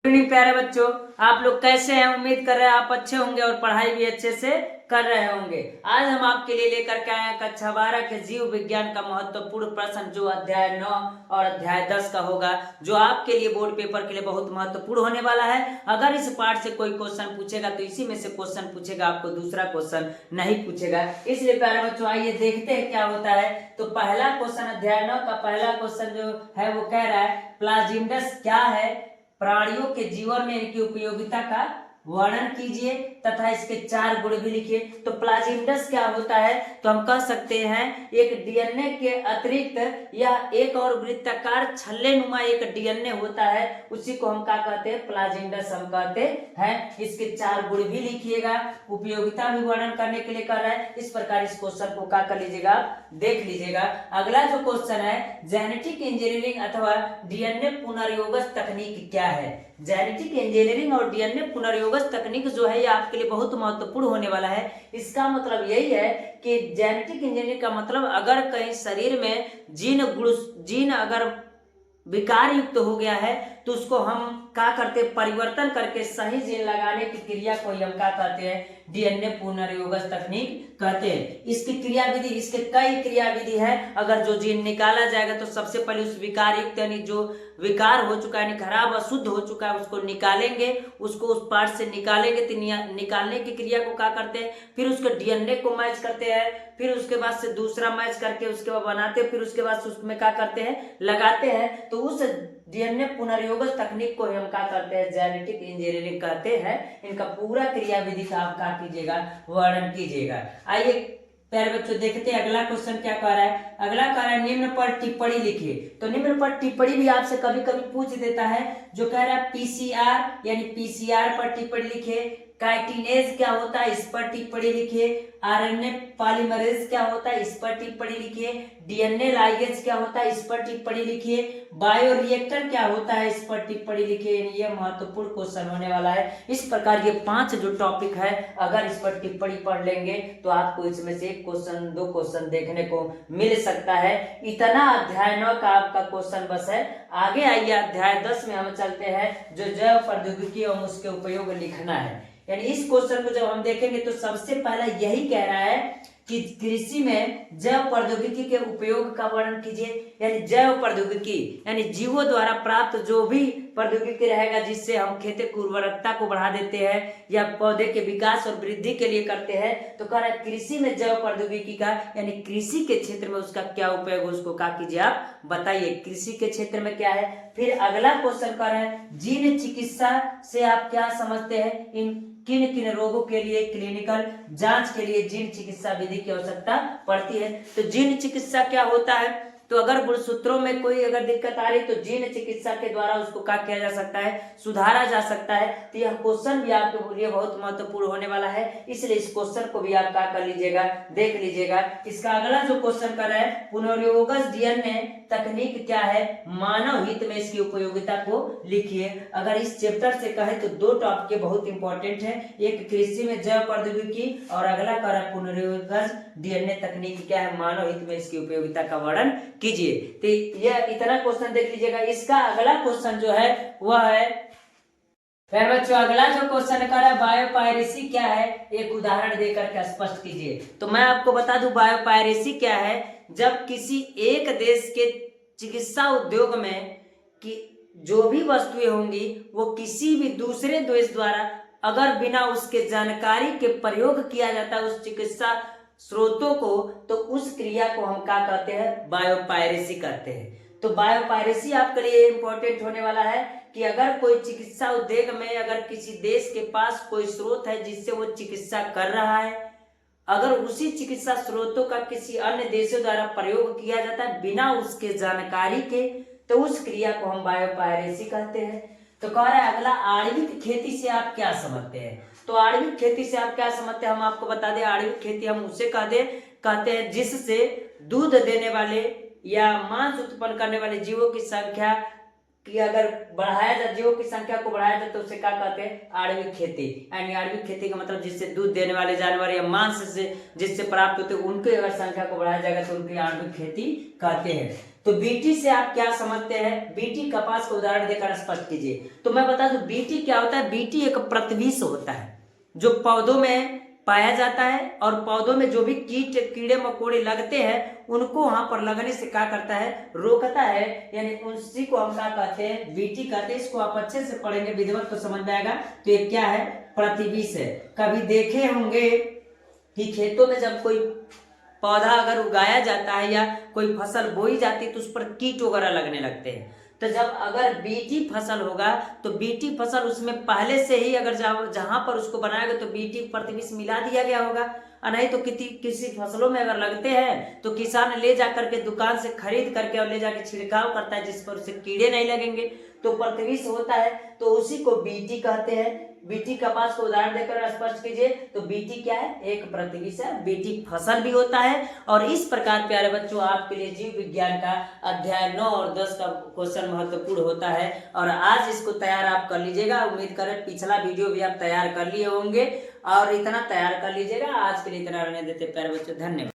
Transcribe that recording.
Good evening प्यारे बच्चों, आप लोग कैसे हैं? उम्मीद कर रहे हैं आप अच्छे होंगे और पढ़ाई भी अच्छे से कर रहे होंगे। आज हम आपके लिए लेकर के आए हैं कक्षा 12 के जीव विज्ञान का महत्वपूर्ण प्रश्न, जो अध्याय 9 और अध्याय 10 का होगा, जो आपके लिए बोर्ड पेपर के लिए बहुत महत्वपूर्ण होने वाला है। अगर इस पार्ट से कोई क्वेश्चन पूछेगा तो इसी में से क्वेश्चन पूछेगा, आपको दूसरा क्वेश्चन नहीं पूछेगा। इसलिए प्यारे बच्चों आइए देखते हैं क्या होता है। तो पहला क्वेश्चन, अध्याय 9 का पहला क्वेश्चन जो है वो कह रहा है प्लाजिमडस क्या है, प्राणियों के जीवन में इनकी उपयोगिता का वर्णन कीजिए तथा इसके 4 गुण भी लिखिए। तो प्लाजिमडस क्या होता है? तो हम कह सकते हैं एक डीएनए के अतिरिक्त यह एक और वृत्ताकार छल्ले नुमा एक डीएनए होता है, उसी को हम क्या कहते हैं? प्लाजिमडस हम कहते हैं। इसके 4 गुण भी लिखिएगा, उपयोगिता भी वर्णन करने के लिए कर रहा है। इस प्रकार इस क्वेश्चन को क्या कर लीजिएगा, देख लीजिएगा। अगला जो क्वेश्चन है, जेनेटिक इंजीनियरिंग अथवा डीएनए पुनर्योगज तकनीक क्या है? जेनेटिक इंजीनियरिंग और डीएनए पुनर्योगज तकनीक जो है ये आपके लिए बहुत महत्वपूर्ण होने वाला है। इसका मतलब यही है कि जेनेटिक इंजीनियरिंग का मतलब अगर कहीं शरीर में जीन अगर विकार युक्त हो गया है तो उसको हम क्या करते हैं? परिवर्तन करके सही जीन लगाने की क्रिया को हम क्या कहते हैं? डीएनए पुनर्योगज तकनीक कहते हैं। इसकी क्रिया विधि, इसके कई क्रिया विधि है। अगर जो जीन निकाला जाएगा तो सबसे पहले उस विकार युक्त यानी जो विकार हो चुका है, यानी खराब अशुद्ध हो चुका है, उसको निकालेंगे, उसको उस पार्ट से निकालेंगे। तो निकालने की क्रिया को क्या करते हैं? फिर उसके डीएनए को मैच करते हैं, फिर उसके बाद से दूसरा मैच करके उसके बाद बनाते हैं, फिर उसके बाद उसमें क्या करते हैं? लगाते हैं। तो उस डीएनए पुनर्योगज तकनीक को हम क्या करते हैं? जेनेटिक इंजीनियरिंग कहते हैं। इनका पूरा क्रिया विधि का आप क्या कीजिएगा? वर्णन कीजिएगा। आइए प्यारे बच्चों देखते हैं अगला क्वेश्चन क्या कह रहा है। अगला कह रहा है निम्न पर टिप्पणी लिखिए। तो निम्न पर टिप्पणी भी आपसे कभी कभी पूछ देता है, जो कह रहा है पीसीआर यानी पीसीआर पर टिप्पणी लिखिए। काइटिनेज क्या होता है? इस पर टिप्पणी लिखिए। आरएनए पॉलीमरेज क्या होता है? इस पर टिप्पणी लिखिए। डीएनए लाइगेज क्या होता है? इस पर टिप्पणी लिखिए। बायोरिएक्टर क्या होता है? इस पर टिप्पणी लिखिए। ये महत्वपूर्ण क्वेश्चन होने वाला है। इस प्रकार ये 5 जो टॉपिक है, अगर इस पर टिप्पणी पढ़ लेंगे तो आपको इसमें से 1 क्वेश्चन 2 क्वेश्चन देखने को मिल सकता है। इतना अध्याय 9 का आपका क्वेश्चन बस है। आगे आइए अध्याय 10 में हम चलते हैं, जो जैव प्रौद्योगिकी और उसके उपयोग लिखना है। यानी इस क्वेश्चन को जब हम देखेंगे तो सबसे पहला यही कह रहा है कि कृषि में जैव प्रौद्योगिकी के उपयोग का वर्णन कीजिए। यानी जैव प्रौद्योगिकी यानी जीवों द्वारा प्राप्त जो भी प्रौद्योगिकी रहेगा जिससे हम खेती की उर्वरकता को बढ़ा देते हैं या पौधे के विकास और वृद्धि के लिए करते हैं। तो कह रहा है कृषि में जैव प्रौद्योगिकी का यानी कृषि के क्षेत्र में उसका क्या उपयोग है, उसको क्या कीजिए आप बताइए। कृषि के क्षेत्र में क्या है? फिर अगला क्वेश्चन कर रहे हैं जीन चिकित्सा से आप क्या समझते हैं? इन किन किन रोगों के लिए क्लिनिकल जांच के लिए जीन चिकित्सा विधि की आवश्यकता पड़ती है? तो जीन चिकित्सा क्या होता है? तो अगर गुणसूत्रों में कोई अगर दिक्कत आ रही तो जीन चिकित्सा के द्वारा उसको क्या किया जा सकता है? सुधारा जा सकता है। तो यह क्वेश्चन भी आपके लिए बहुत महत्वपूर्ण होने वाला है, इसलिए इस क्वेश्चन को भी आप क्या कर लीजिएगा, देख लीजिएगा। इसका अगला जो क्वेश्चन कर रहा है पुनर्योगज डीएनए तकनीक क्या है, मानव हित में इसकी उपयोगिता को लिखिए। अगर इस चैप्टर से कहे तो 2 टॉपिक बहुत इंपॉर्टेंट है, एक कृषि में जैव प्रौद्योगिकी और अगला कर रहा है पुनर्योगज डीएनए तकनीक क्या है, मानव हित में इसकी उपयोगिता का वर्णन कीजिए। तो यह इतना क्वेश्चन देख लीजिएगा। इसका अगला क्वेश्चन जो है वह है, फिर बच्चों अगला जो क्वेश्चन कर रहा है बायोपायरेसी क्या है, एक उदाहरण देकर के स्पष्ट कीजिए। तो मैं आपको बता दूं बायोपायरेसी क्या है। जब किसी एक देश के चिकित्सा उद्योग में कि जो भी वस्तुएं होंगी वो किसी भी दूसरे देश द्वारा अगर बिना उसके जानकारी के प्रयोग किया जाता है उस चिकित्सा स्रोतों को, तो उस क्रिया को हम क्या कहते हैं? बायोपायरेसी कहते हैं। तो बायोपायरेसी आपके लिए इंपॉर्टेंट होने वाला है कि अगर कोई चिकित्सा उद्योग में अगर किसी देश के पास कोई स्रोत है जिससे वो चिकित्सा कर रहा है, अगर उसी चिकित्सा स्रोतों का किसी अन्य देशों द्वारा प्रयोग किया जाता है बिना उसके जानकारी के, तो उस क्रिया को हम बायोपायरेसी कहते हैं। तो कह रहा है अगला आणविक खेती से आप क्या समझते हैं? तो आणविक खेती से आप क्या समझते हैं हम आपको बता दें। आणविक खेती हम उसे कहते हैं जिससे दूध देने वाले या मांस उत्पन्न करने वाले जीवों की संख्या कि अगर बढ़ाया जाए, जीवों की संख्या को बढ़ाया जाए तो उसे क्या कहते हैं? आणविक खेती। यानी आणविक खेती का मतलब जिससे दूध देने वाले जानवर या मांस से जिससे प्राप्त होते हैं उनकी अगर संख्या को बढ़ाया जाएगा तो उनकी आणविक खेती कहते हैं। तो बीटी से आप क्या समझते हैं? बीटी कपास का उदाहरण देकर स्पष्ट कीजिए। तो मैं बता दूं बीटी क्या होता है। बीटी एक प्रतिविष होता है जो पौधों में पाया जाता है, और पौधों में जो भी कीड़े मकोड़े लगते हैं उनको वहां पर लगने से क्या करता है? रोकता है। यानी उसी को हम क्या कहते हैं? बीटी कहते हैं। इसको आप अच्छे से पढ़ेंगे विधिवत तो समझ में आएगा। तो ये क्या है? प्रतिविष है। कभी देखे होंगे कि खेतों में जब कोई पौधा अगर उगाया जाता है या कोई फसल बोई जाती है तो उस पर कीट वगैरह लगने लगते हैं। तो जब अगर बीटी फसल होगा तो बीटी फसल उसमें पहले से ही अगर जहां पर उसको बनाया गया तो बीटी प्रतिविष मिला दिया गया होगा। और नहीं तो किसी फसलों में अगर लगते हैं तो किसान ले जाकर के दुकान से खरीद करके और ले जाकर छिड़काव करता है जिस पर उसे कीड़े नहीं लगेंगे, तो प्रतिविष होता है। तो उसी को बीटी कहते हैं। बीटी कपास को उदाहरण देकर स्पष्ट कीजिए। तो बीटी क्या है? एक प्रतिविष है। बीटी फसल भी होता है। और इस प्रकार प्यारे बच्चों आपके लिए जीव विज्ञान का अध्याय 9 और 10 का क्वेश्चन महत्वपूर्ण होता है, और आज इसको तैयार आप कर लीजिएगा। उम्मीद करें पिछला वीडियो भी आप तैयार कर लिए होंगे, और इतना तैयार कर लीजिएगा। आज के लिए इतना रहने देते प्यारे बच्चों, धन्यवाद।